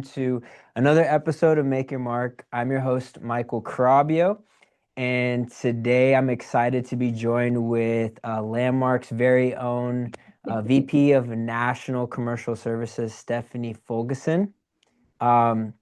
To another episode of Make Your Mark. I'm your host, Michael Carabio, and today I'm excited to be joined with Landmark's very own VP of National Commercial Services, Stephanie Fulgeson. Um,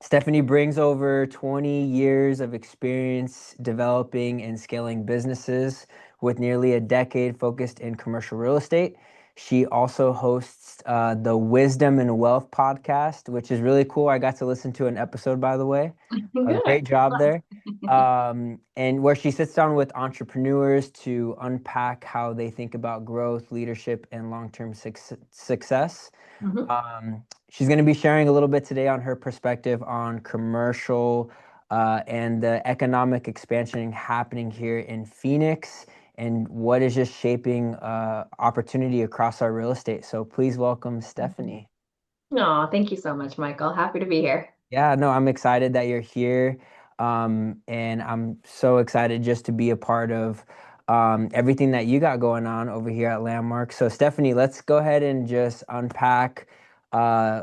Stephanie brings over 20 years of experience developing and scaling businesses with nearly a decade focused in commercial real estate. She also hosts the Wisdom and Wealth podcast, which is really cool. I got to listen to an episode, by the way. A Good. great job there. And where she sits down with entrepreneurs to unpack how they think about growth, leadership, and long-term success. Mhm. She's going to be sharing a little bit today on her perspective on commercial and the economic expansion happening here in Phoenix and what is just shaping opportunity across our real estate. So please welcome Stephanie. Oh, thank you so much, Michael. Happy to be here. Yeah, no, I'm excited that you're here. And I'm so excited just to be a part of everything that you got going on over here at Landmark. So, Stephanie, let's go ahead and just unpack uh,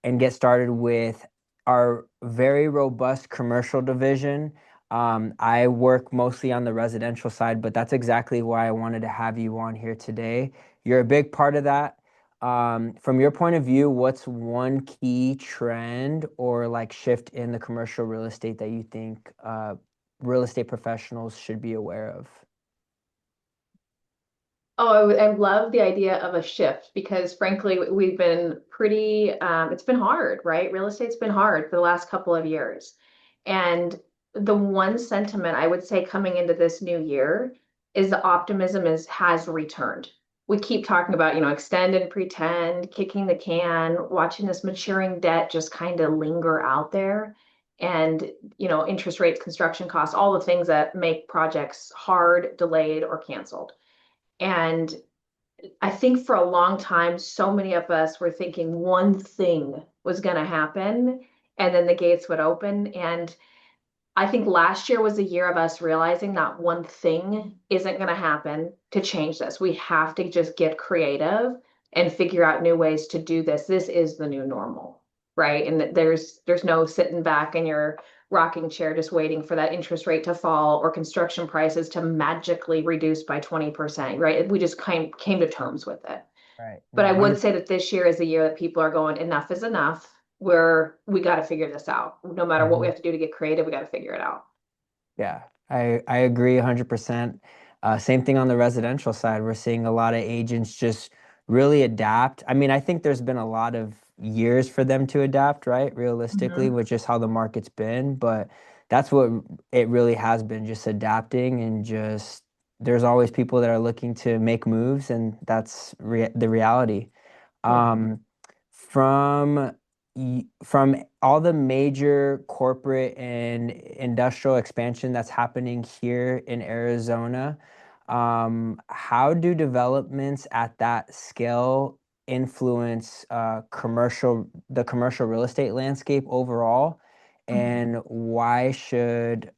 and get started with our very robust commercial division. I work mostly on the residential side, but that's exactly why I wanted to have you on here today. You're a big part of that. From your point of view, what's one key trend or like shift in the commercial real estate that you think real estate professionals should be aware of? Oh, I love the idea of a shift because frankly, we've been it's been hard, right? Real estate's been hard for the last couple of years. And the one sentiment I would say coming into this new year is the optimism has returned. We keep talking about, extend and pretend, kicking the can, watching this maturing debt just kind of linger out there. And, interest rates, construction costs, all the things that make projects hard, delayed, or canceled. And I think for a long time, so many of us were thinking one thing was going to happen and then the gates would open. And I think last year was a year of us realizing that one thing isn't going to happen to change this. We have to just get creative and figure out new ways to do this. This is the new normal, right? And there's no sitting back in your rocking chair just waiting for that interest rate to fall or construction prices to magically reduce by 20%, right? We just came to terms with it. Right. But No, I would 100. say that this year is the year that people are going, enough is enough. Where we got to figure this out. No matter what we have to do to get creative, we got to figure it out. Yeah, I agree 100%. Same thing on the residential side. We're seeing a lot of agents just really adapt. I mean, I think there's been a lot of years for them to adapt, right? Realistically, Mhm. with just how the market's been, but that's what it really has been, just adapting and just there's always people that are looking to make moves, and that's the reality. Yeah. Um, from from all the major corporate and industrial expansion that's happening here in Arizona, how do developments at that scale influence the commercial real estate landscape overall? And why should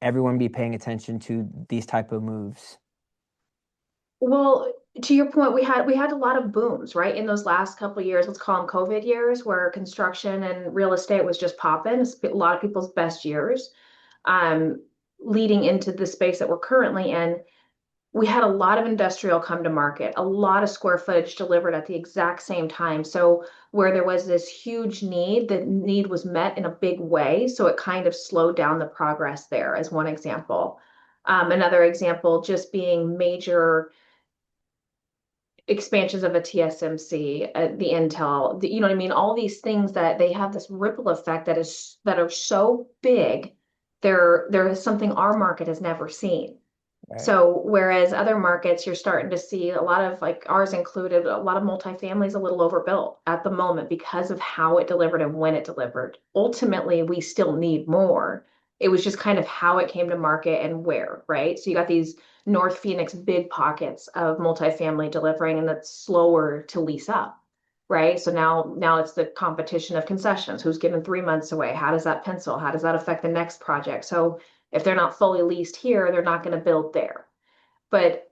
everyone be paying attention to these type of moves? Well, to your point, we had a lot of booms, right? In those last couple of years, let's call them COVID years, where construction and real estate was just popping. It's a lot of people's best years, um, leading into the space that we're currently in. We had a lot of industrial come to market, a lot of square footage delivered at the exact same time. So where there was this huge need, the need was met in a big way. So it kind of slowed down the progress there, as one example. Another example, just being major expansions of a TSMC, the Intel, you know what I mean? All these things that they have this ripple effect that are so big. There is something our market has never seen. Right. So whereas other markets, you're starting to see a lot of, like ours included, a lot of multifamily is a little overbuilt at the moment because of how it delivered and when it delivered. Ultimately, we still need more. It was just kind of how it came to market and where, right? So you got these North Phoenix big pockets of multifamily delivering, and that's slower to lease up, right? So now it's the competition of concessions. Who's given 3 months away? How does that pencil? How does that affect the next project? So if they're not fully leased here, they're not going to build there. But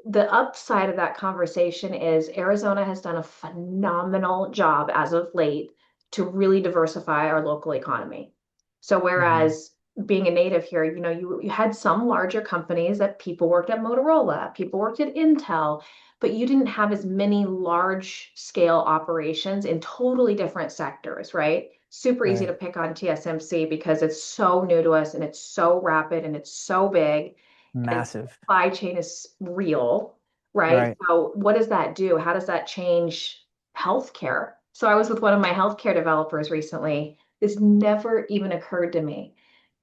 the upside of that conversation is Arizona has done a phenomenal job as of late to really diversify our local economy. So Mhm. whereas being a native here, you had some larger companies that people worked at Motorola, people worked at Intel, but you didn't have as many large scale operations in totally different sectors, right? Super easy to Right. pick on TSMC because it's so new to us and it's so rapid and it's so big and Massive. supply chain is real, right? Right. So what does that do? How does that change healthcare? So I was with one of my healthcare developers recently. This never even occurred to me.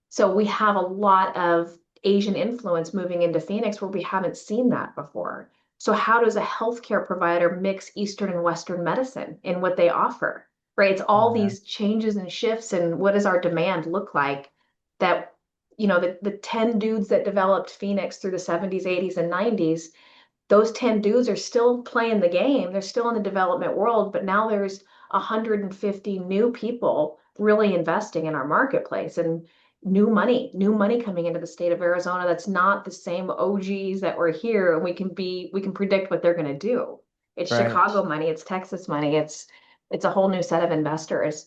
So we have a lot of Asian influence moving into Phoenix where we haven't seen that before. So how does a healthcare provider mix Eastern and Western medicine in what they offer? Right? It's all Yeah. these changes and shifts and what does our demand look like that, the 10 dudes that developed Phoenix through the 70s, 80s, and 90s, those 10 dudes are still playing the game. They're still in the development world, but now there's 150 new people really investing in our marketplace and new money coming into the state of Arizona that's not the same OGs that were here and we can predict what they're going to do. It's Right. Chicago money, it's Texas money, it's a whole new set of investors.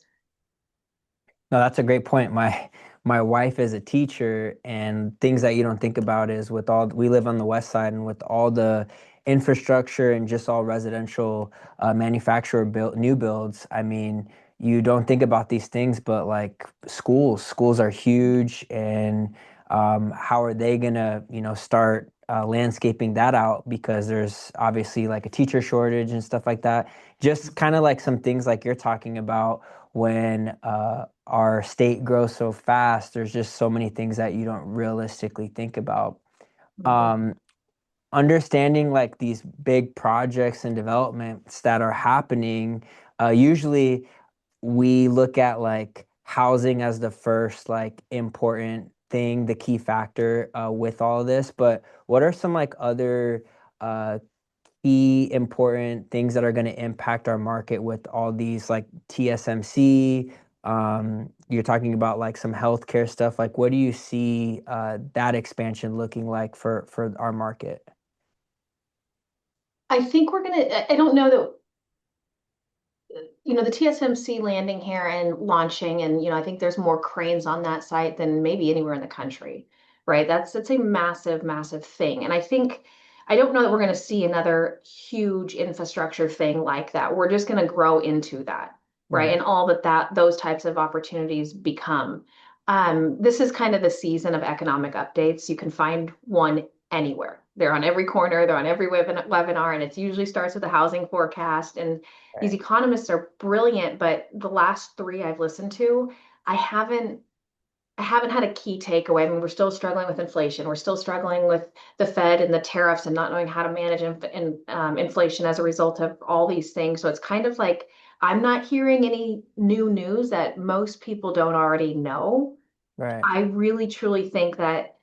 No, that's a great point. My wife is a teacher, and things that you don't think about is with all we live on the west side, and with all the infrastructure and just all residential manufacturer built new builds. I mean, you don't think about these things, but like schools are huge, and how are they gonna, start landscaping that out because there's obviously like a teacher shortage and stuff like that. Just kind of like some things like you're talking about when our state grows so fast, there's just so many things that you don't realistically think about. Mhm. Um, Understanding like these big projects and developments that are happening, usually we look at like housing as the first like important thing, the key factor with all of this. But what are some like other uh, key important things that are going to impact our market with all these like TSMC? You're talking about like some healthcare stuff. Like, what do you see that expansion looking like for our market? I think we're gonna, I don't know that the TSMC landing here and launching, and I think there's more cranes on that site than maybe anywhere in the country, right? That's a massive, massive thing. And I don't know that we're going to see another huge infrastructure thing like that. We're just going to grow into that, right? Right. And all that those types of opportunities become. This is kind of the season of economic updates. You can find one anywhere. They're on every corner, they're on every webinar, and it usually starts with a housing forecast. And these Right. economists are brilliant, but the last three I've listened to, I haven't I haven't had a key takeaway. I mean, we're still struggling with inflation. We're still struggling with the Fed and the tariffs and not knowing how to manage inflation as a result of all these things. So it's kind of like I'm not hearing any new news that most people don't already know. Right. I really truly think that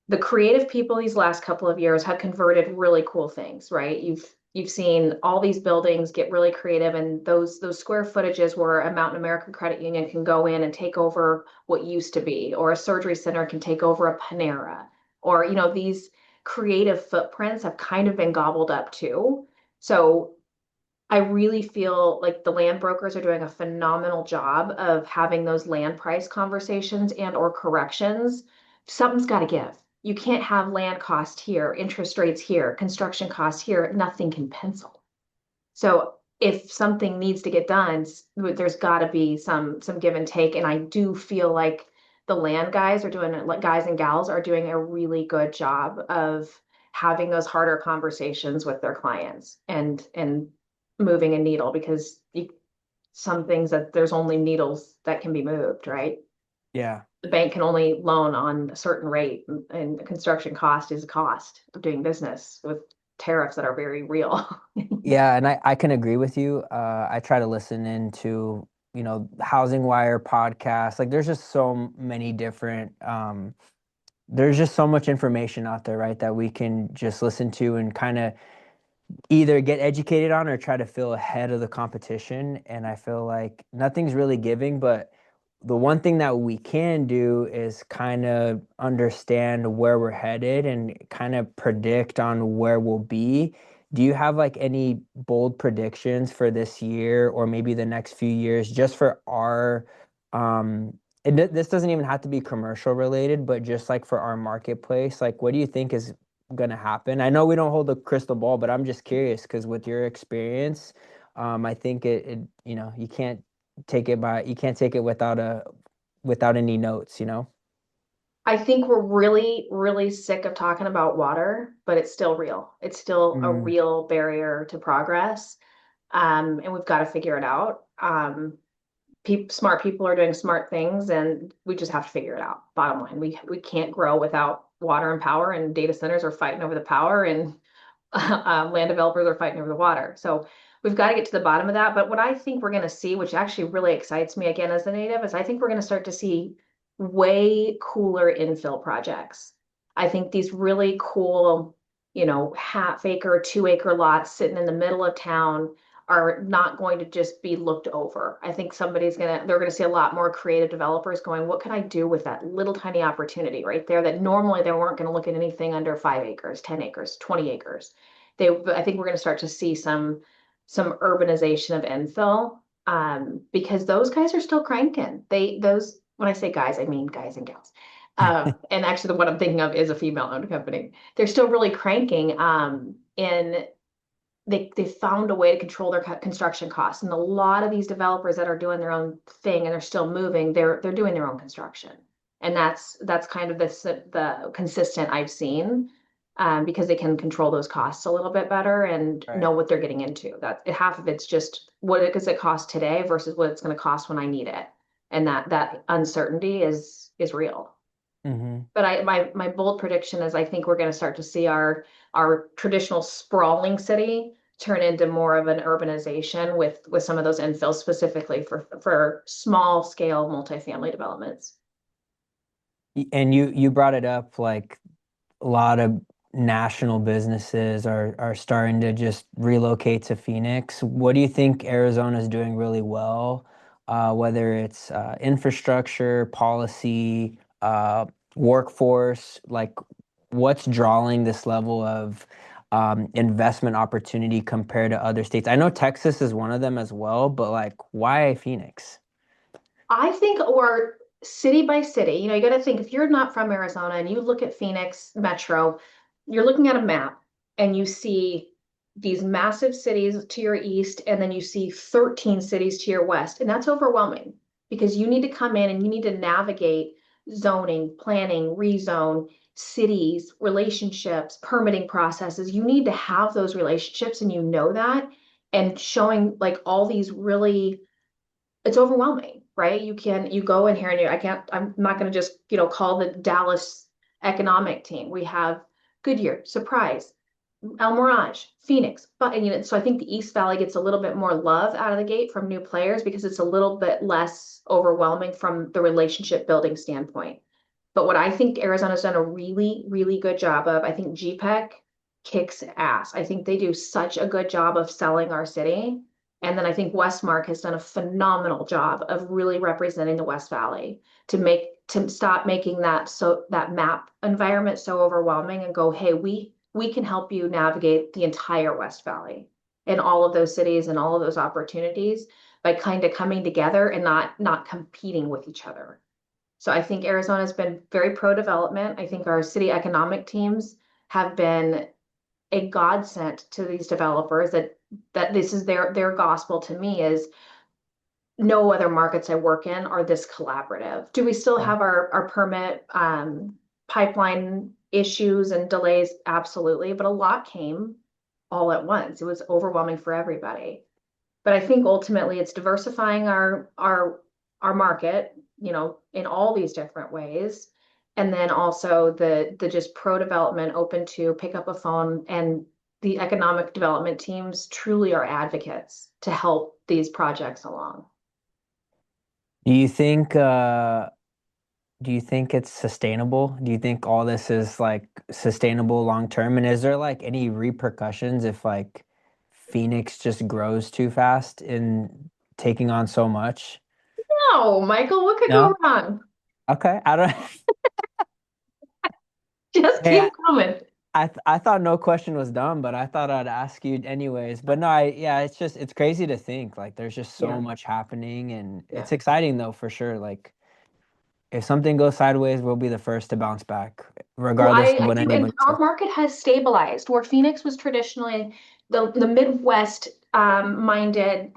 the creative people these last couple of years have converted really cool things, right? You've seen all these buildings get really creative, and those square footages where a Mountain American Credit Union can go in and take over what used to be, or a surgery center can take over a Panera, or these creative footprints have kind of been gobbled up too. So I really feel like the land brokers are doing a phenomenal job of having those land price conversations and or corrections. Something's got to give. You can't have land cost here, interest rates here, construction costs here. Nothing can pencil. So if something needs to get done, there's got to be some give and take. And I do feel like the land guys are doing it, like guys and gals are doing a really good job of having those harder conversations with their clients and moving a needle because some things that there's only needles that can be moved, right? Yeah. The bank can only loan on a certain rate, and construction cost is a cost of doing business with tariffs that are very real. Yeah, and I can agree with you. I try to listen into, Housing Wire podcasts. Like there's just so many different there's just so much information out there, right, that we can just listen to and kind of either get educated on or try to feel ahead of the competition. And I feel like nothing's really giving, but the one thing that we can do is kind of understand where we're headed and kind of predict on where we'll be. do you have like any bold predictions for this year or maybe the next few years just for our this doesn't even have to be commercial related, but just like for our marketplace, like what do you think is gonna happen? I know we don't hold a crystal ball, but I'm just curious because with your experience, I think you know, you can't take it without any notes, you know? I think we're really, really sick of talking about water, but it's still real. It's still a Mm, real barrier to progress. And we've got to figure it out. Smart people are doing smart things, and we just have to figure it out. Bottom line, we can't grow without water and power, and data centers are fighting over the power, and land developers are fighting over the water. So we've got to get to the bottom of that. But what I think we're going to see, which actually really excites me again as a native, is I think we're going to start to see way cooler infill projects. I think these really cool, half acre, 2 acre lots sitting in the middle of town are not going to just be looked over. I think they're gonna see a lot more creative developers going, what can I do with that little tiny opportunity right there that normally they weren't gonna look at anything under 5 acres, 10 acres, 20 acres. I think we're gonna start to see some urbanization of infill, because those guys are still cranking. When I say guys, I mean guys and gals. And actually, the one I'm thinking of is a female-owned company. They're still really cranking, in they found a way to control their construction costs. And a lot of these developers that are doing their own thing and they're still moving, they're doing their own construction. And that's kind of the consistent I've seen, because they can control those costs a little bit better and right. know what they're getting into. That half of it's just does it cost today versus what it's going to cost when I need it. And that uncertainty is real. Hmm. But my bold prediction is I think we're going to start to see our traditional sprawling city turn into more of an urbanization with some of those infills specifically for small scale multifamily developments. And you brought it up like a lot of national businesses are starting to just relocate to Phoenix. What do you think Arizona is doing really well? Whether it's infrastructure, policy, workforce, like what's drawing this level of investment opportunity compared to other states? I know Texas is one of them as well, but like, why Phoenix? I think, or city by city, you got to think if you're not from Arizona and you look at Phoenix Metro, you're looking at a map and you see these massive cities to your east, and then you see 13 cities to your west. And that's overwhelming because you need to come in and you need to navigate zoning, planning, rezone, cities, relationships, permitting processes. You need to have those relationships, and you know that. And showing like all these really, it's overwhelming, right? You go in here and I'm not going to just, call the Dallas economic team. We have Goodyear, Surprise, El Mirage, Phoenix, but so I think the East Valley gets a little bit more love out of the gate from new players because it's a little bit less overwhelming from the relationship building standpoint. But what I think Arizona's done a really, really good job of, I think GPEC kicks ass. I think they do such a good job of selling our city. And then I think Westmark has done a phenomenal job of really representing the West Valley to stop making that map environment so overwhelming and go, hey, we can help you navigate the entire West Valley and all of those cities and all of those opportunities by kind of coming together and not competing with each other. So I think Arizona has been very pro development. I think our city economic teams have been a godsend to these developers that this is their gospel to me is no other markets I work in are this collaborative. Do we still Mm. have our permit pipeline issues and delays? Absolutely. But a lot came all at once. It was overwhelming for everybody. But I think ultimately it's diversifying our market, in all these different ways. And then also the just pro development open to pick up a phone, and the economic development teams truly are advocates to help these projects along. Do you think do you think it's sustainable? Do you think all this is like sustainable long term? And is there like any repercussions if like Phoenix just grows too fast in taking on so much? No, Michael, what could go No? wrong? Okay. I don't Just Hey, keep coming. I thought no question was dumb, but I thought I'd ask you anyways. But no, yeah, it's crazy to think like there's just so Yeah, much happening, and yeah. it's exciting though for sure. Like if something goes sideways, we'll be the first to bounce back, Well, regardless of I what do, and anybody our says. market has stabilized where Phoenix was traditionally the Midwest minded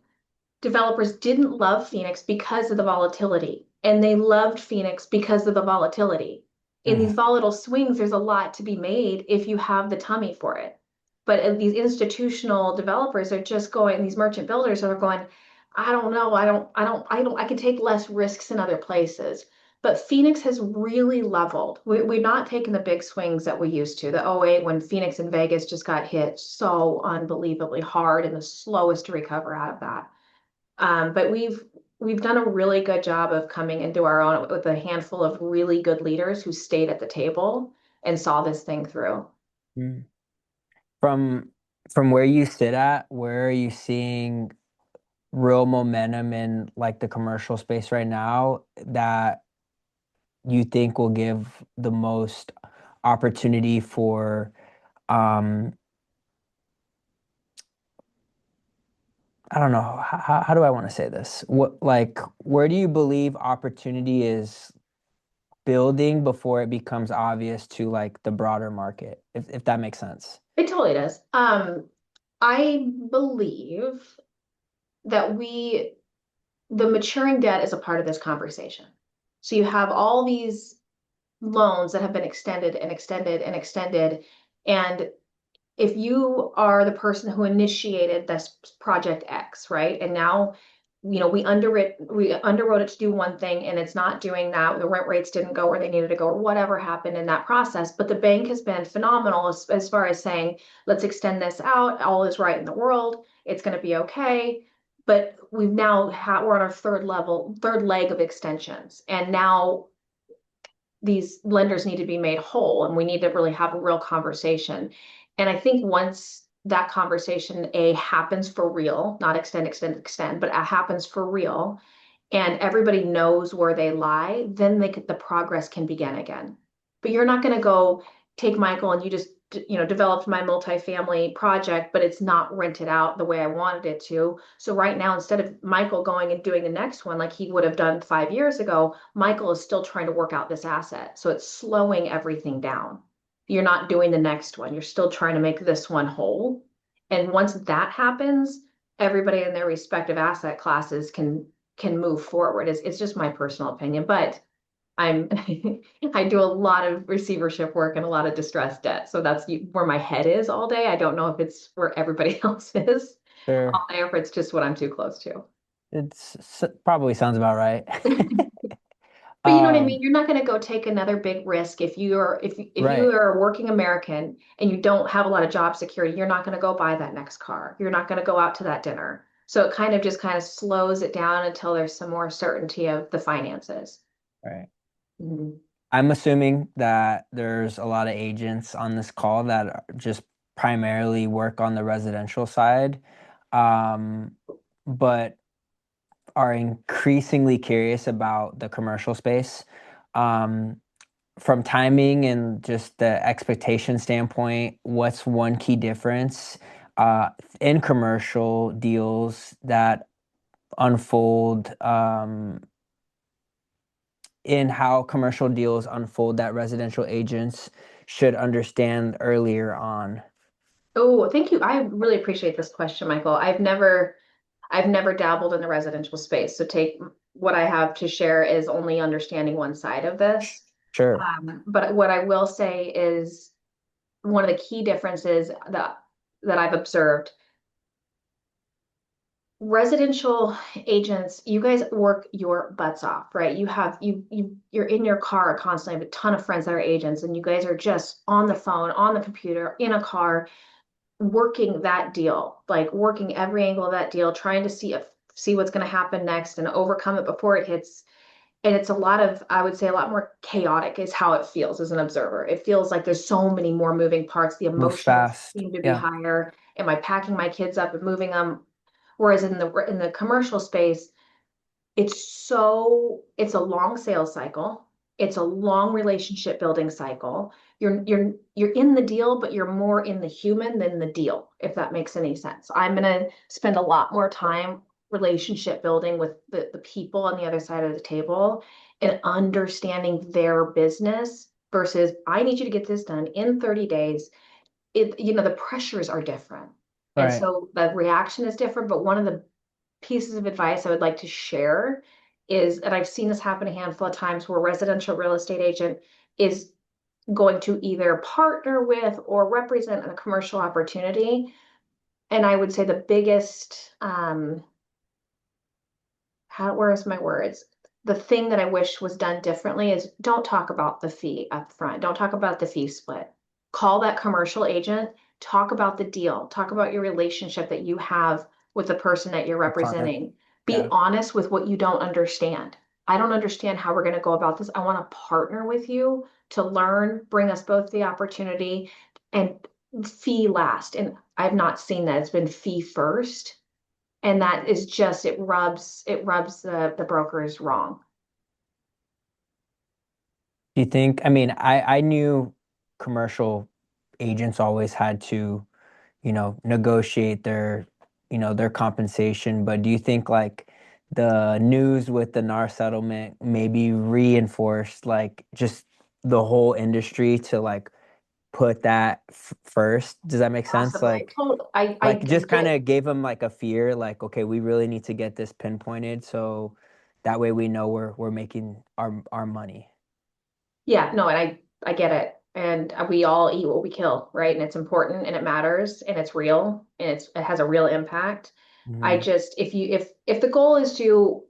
developers didn't love Phoenix because of the volatility, and they loved Phoenix because of the volatility. In these Mhm. volatile swings, there's a lot to be made if you have the tummy for it. But these institutional developers are just going, these merchant builders are going, I don't know, I can take less risks in other places. But Phoenix has really leveled. We're not taking the big swings that we used to. The '08 when Phoenix and Vegas just got hit so unbelievably hard and the slowest to recover out of that. But we've done a really good job of coming into our own with a handful of really good leaders who stayed at the table and saw this thing through. Mm. From from where you sit at, where are you seeing real momentum in like the commercial space right now that you think will give the most opportunity for um I don't know how do I want to say this? What like where do you believe opportunity is building before it becomes obvious to like the broader market, if that makes sense? It totally does. I believe that the maturing debt is a part of this conversation. So you have all these loans that have been extended and extended and extended. And if you are the person who initiated this project X, right? And now, we underwrote it to do one thing and it's not doing that. The rent rates didn't go where they needed to go, or whatever happened in that process. But the bank has been phenomenal as far as saying, let's extend this out. All is right in the world. It's going to be okay. But we're on our third leg of extensions. And now these lenders need to be made whole and we need to really have a real conversation. And I think once that conversation happens for real, not extend, but it happens for real, and everybody knows where they lie, then the progress can begin again. But you're not going to go take Michael and you just developed my multifamily project, but it's not rented out the way I wanted it to. So right now, instead of Michael going and doing the next one like he would have done 5 years ago, Michael is still trying to work out this asset. So it's slowing everything down. You're not doing the next one. You're still trying to make this one whole. And once that happens, everybody in their respective asset classes can move forward. It's just my personal opinion, but I'm I do a lot of receivership work and a lot of distressed debt. So that's where my head is all day. I don't know if it's where everybody else is Sure. all day, or if it's just what I'm too close to. Probably sounds about right. But you know what I um mean? You're not going to go take another big risk if you right. are a working American and you don't have a lot of job security, you're not going to go buy that next car. You're not going to go out to that dinner. So it kind of slows it down until there's some more certainty of the finances. Right. Mhm. I'm assuming that there's a lot of agents on this call that just primarily work on the residential side, um, but are increasingly curious about the commercial space. Um, from timing and just the expectation standpoint, what's one key difference uh, in commercial deals that unfold in how commercial deals unfold that residential agents should understand earlier on? Oh, thank you. I really appreciate this question, Michael. I've never dabbled in the residential space. So take what I have to share is only understanding one side of this. Sure. But what I will say is one of the key differences that I've observed, residential agents, you guys work your butts off, right? You're in your car constantly. I have a ton of friends that are agents, and you guys are just on the phone, on the computer, in a car, working that deal, like working every angle of that deal, trying to see what's going to happen next and overcome it before it hits. And it's I would say a lot more chaotic is how it feels as an observer. It feels like there's so many more moving parts. The Moves emotions fast. seem to be Yeah. higher. Am I packing my kids up and moving them? Whereas in the commercial space, it's a long sales cycle. It's a long relationship building cycle. You're in the deal, but you're more in the human than the deal, if that makes any sense. I'm gonna spend a lot more time relationship building with the people on the other side of the table and understanding their business versus I need you to get this done in 30 days. The pressures are different. And Right. so the reaction is different, but one of the pieces of advice I would like to share is, and I've seen this happen a handful of times where a residential real estate agent is going to either partner with or represent a commercial opportunity. And I would say the biggest, where's my words? The thing that I wish was done differently is don't talk about the fee up front. Don't talk about the fee split. Call that commercial agent, talk about the deal, talk about your relationship that you have with the person that you're The client. representing. Be Yeah. honest with what you don't understand. I don't understand how we're going to go about this. I want to partner with you to learn, bring us both the opportunity, and fee last. And I've not seen that. It's been fee first, and that is just it rubs the brokers wrong. Do you think, I mean, I knew commercial agents always had to, negotiate their compensation, but do you think like the news with the NAR settlement maybe reinforced like just the whole industry to like put that first? Does that make sense? Possibly. I Like just kind get. of gave them like a fear, like, okay, we really need to get this pinpointed so that way we know we're making our money. Yeah, no, and I get it. And we all eat what we kill, right? And it's important and it matters and it's real and it has a real impact. I Hmm. just if the goal is to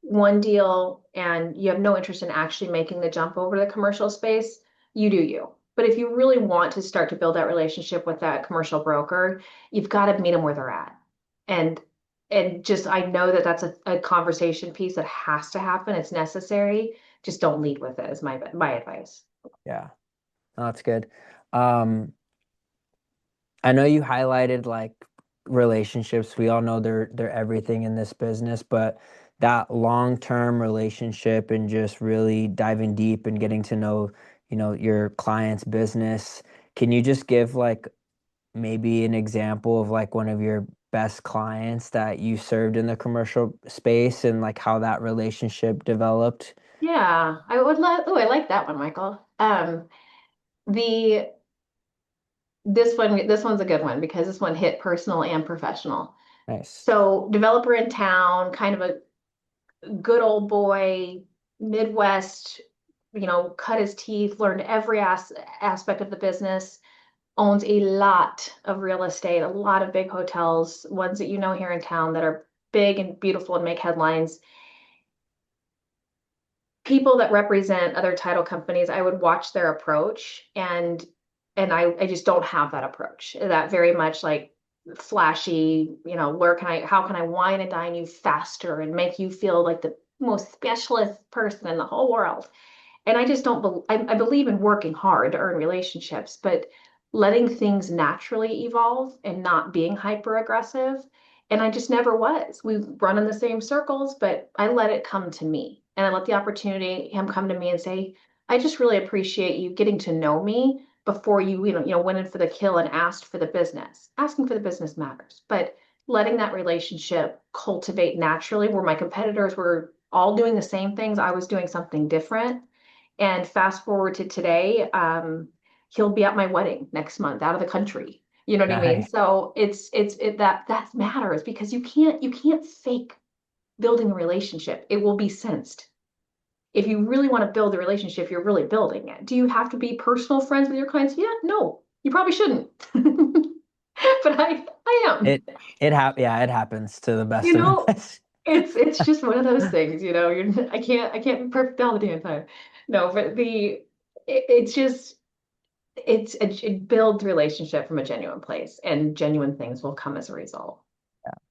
one deal and you have no interest in actually making the jump over to the commercial space, you do you. But if you really want to start to build that relationship with that commercial broker, you've got to meet them where they're at. And just I know that that's a conversation piece that has to happen. It's necessary. Just don't lead with it is my advice. Yeah, no, that's good. Um, I know you highlighted like relationships. We all know they're everything in this business, but that long-term relationship and just really diving deep and getting to know, your client's business. Can you just give like maybe an example of like one of your best clients that you served in the commercial space and like how that relationship developed? Yeah, I would love. Oh, I like that one, Michael. The this one's a good one because this one hit personal and professional. Nice. So, developer in town, kind of a good old boy, Midwest, cut his teeth, learned every aspect of the business, owns a lot of real estate, a lot of big hotels, ones that you know here in town that are big and beautiful and make headlines. People that represent other title companies, I would watch their approach and I just don't have that approach. That very much like flashy, how can I wine and dine you faster and make you feel like the most specialist person in the whole world. And I just don't I believe in working hard to earn relationships, but letting things naturally evolve and not being hyper aggressive. And I just never was. We run in the same circles, but I let it come to me. And I let the opportunity him come to me and say, I just really appreciate you getting to know me before went in for the kill and asked for the business. Asking for the business matters, but letting that relationship cultivate naturally where my competitors were all doing the same things, I was doing something different. And fast forward to today, he'll be at my wedding next month out of the country. You know what I mean? Nice. So that matters because you can't fake building a relationship. It will be sensed. If you really want to build a relationship, you're really building it. Do you have to be personal friends with your clients? Yeah, no, you probably shouldn't. But I am. It yeah, it happens to the You best of know, us. it's just one of those things, I can't be perfect all the damn time. No, but it's just it builds relationship from a genuine place and genuine things will come as a result.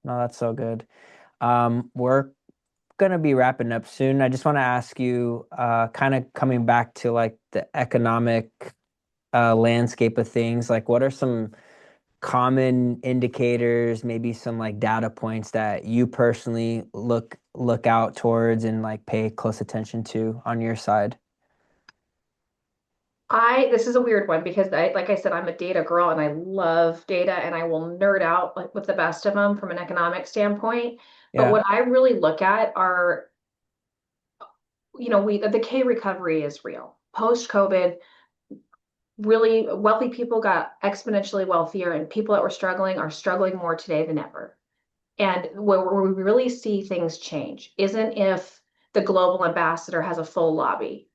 No, that's so good. We're gonna be wrapping up soon. I just want to ask you, kind of coming back to like the economic landscape of things, like what are some common indicators, maybe some like data points that you personally look out towards and like pay close attention to on your side? This is a weird one because like I said, I'm a data girl and I love data and I will nerd out like with the best of them from an economic standpoint. But Yeah. what I really look at are, the K recovery is real. Post-COVID, really wealthy people got exponentially wealthier and people that were struggling are struggling more today than ever. And where we really see things change isn't if the global ambassador has a full lobby,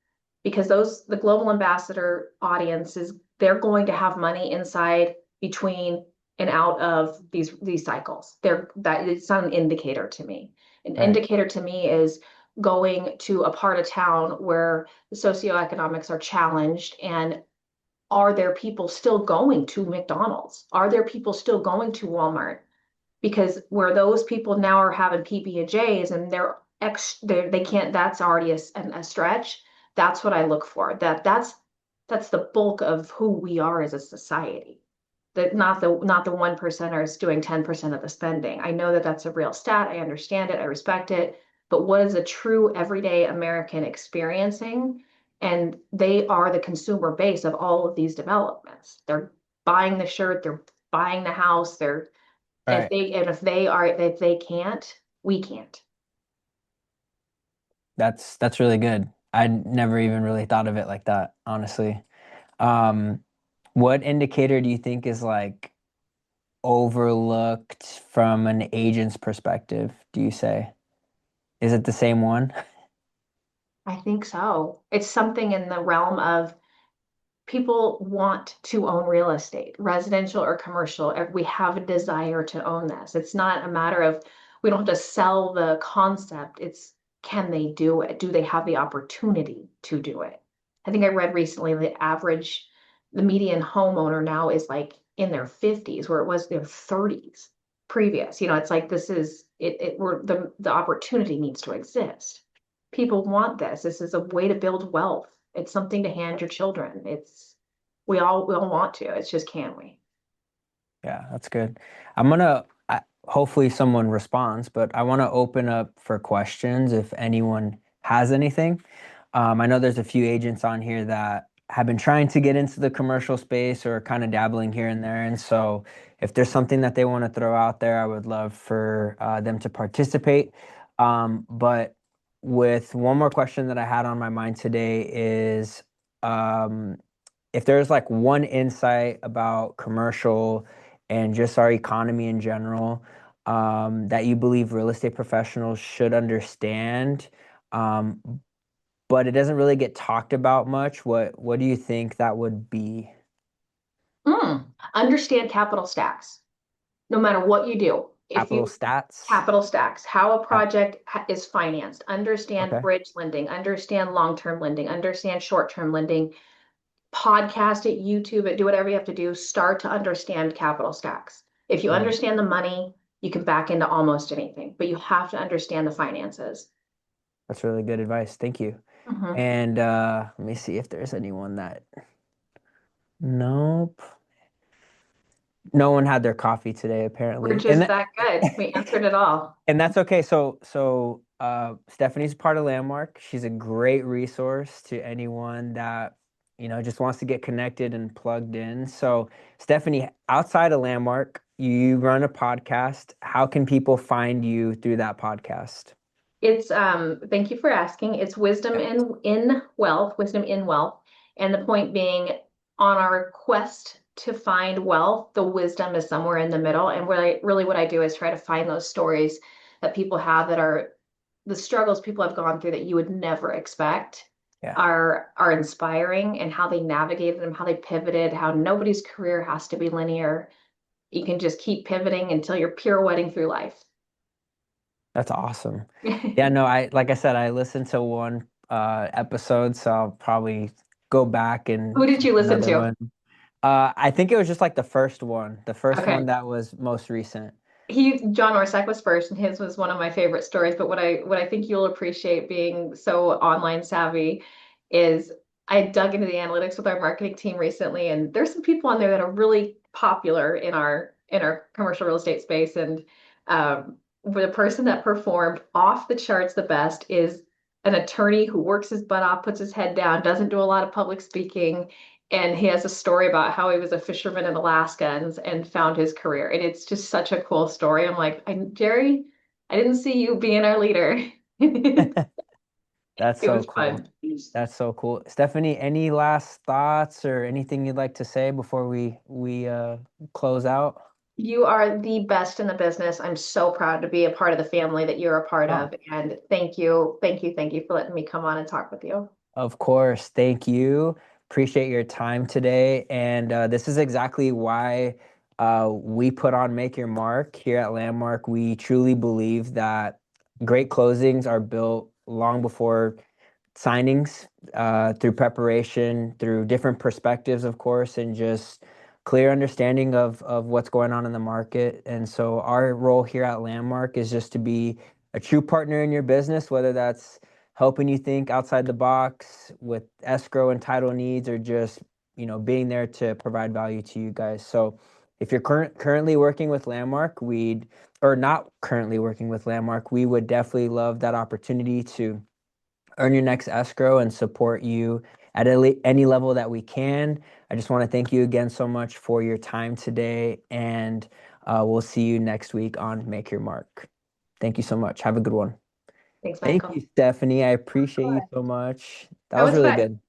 because the global ambassador audiences, they're going to have money inside, between, and out of these cycles. That it's not an indicator to me. An Right. indicator to me is going to a part of town where the socioeconomics are challenged, and are there people still going to McDonald's? Are there people still going to Walmart? Because where those people now are having PB&Js and they can't, that's already a stretch. That's what I look for. That's the bulk of who we are as a society. That not the one percenters doing 10% of the spending. I know that that's a real stat. I understand it. I respect it. But what is a true everyday American experiencing? And they are the consumer base of all of these developments. They're buying the shirt, they're buying the house, they're Right. if they can't, we can't. That's really good. I never even really thought of it like that, honestly. Um, what indicator do you think is like overlooked from an agent's perspective, do you say? Is it the same one? I think so. It's something in the realm of people want to own real estate, residential or commercial. We have a desire to own this. It's not a matter of we don't have to sell the concept. It's can they do it? Do they have the opportunity to do it? I think I read recently the median homeowner now is like in their 50s, where it was their 30s previous. It's like this is it where the opportunity needs to exist. People want this. This is a way to build wealth. It's something to hand your children. We all want to. It's just can we? Yeah, that's good. Hopefully someone responds, but I want to open up for questions if anyone has anything. I know there's a few agents on here that have been trying to get into the commercial space or kind of dabbling here and there. And so if there's something that they want to throw out there, I would love for them to participate. But with one more question that I had on my mind today is um, if there's like one insight about commercial and just our economy in general, that you believe real estate professionals should understand, um, but it doesn't really get talked about much. What do you think that would be? Understand capital stacks. No matter what you do, if Capital you stats? capital stacks, how a Yeah. project is financed, understand Okay. bridge lending, understand long-term lending, understand short-term lending, podcast it, YouTube it, do whatever you have to do, start to understand capital stacks. If you Mm, understand the money, you can back into almost anything, but you have to understand the finances. that's really good advice. Thank you. Mhm. And let me see if there's anyone that. Nope. No one had their coffee today, We're apparently. just that good. We answered it all. And that's okay. So Stephanie's part of Landmark. She's a great resource to anyone that, just wants to get connected and plugged in. So, Stephanie, outside of Landmark, you run a podcast. How can people find you through that podcast? It's thank you for asking. It's wisdom Yeah. in wealth, wisdom in wealth. And the point being, on our quest to find wealth, the wisdom is somewhere in the middle. And what I do is try to find those stories that people have, that are the struggles people have gone through that you would never expect, Yeah. are inspiring, and how they navigated them, how they pivoted, how nobody's career has to be linear. You can just keep pivoting until you're pirouetting through life. That's awesome. Yeah, no, like I said, I listened to one episode, so I'll probably go back and Who did find you listen another to? one. I think it was just like the first one Okay. that was most recent. John Orsak was first, and his was one of my favorite stories. But what I think you'll appreciate, being so online savvy, is I dug into the analytics with our marketing team recently, and there's some people on there that are really popular in our commercial real estate space. And the person that performed off the charts the best is an attorney who works his butt off, puts his head down, doesn't do a lot of public speaking. And he has a story about how he was a fisherman in Alaska and found his career. And it's just such a cool story. I'm like, Jerry, I didn't see you being our leader. That's It so was cool. fun. That's so cool. Stephanie, any last thoughts or anything you'd like to say before we close out? You are the best in the business. I'm so proud to be a part of the family that you're a part Oh, of. And thank you, thank you, thank you for letting me come on and talk with you. of course. Thank you. Appreciate your time today. And this is exactly why we put on Make Your Mark here at Landmark. We truly believe that great closings are built long before signings, through preparation, through different perspectives, of course, and just clear understanding of what's going on in the market. And so our role here at Landmark is just to be a true partner in your business, whether that's helping you think outside the box with escrow and title needs, or just being there to provide value to you guys. So if you're currently working with Landmark, we'd or not currently working with Landmark, we would definitely love that opportunity to earn your next escrow and support you at any level that we can. I just want to thank you again so much for your time today, and we'll see you next week on Make Your Mark. Thank you so much. Have a good one. Thanks, Thank you, Michael. Stephanie. I appreciate you so much. That That was was really fun. good.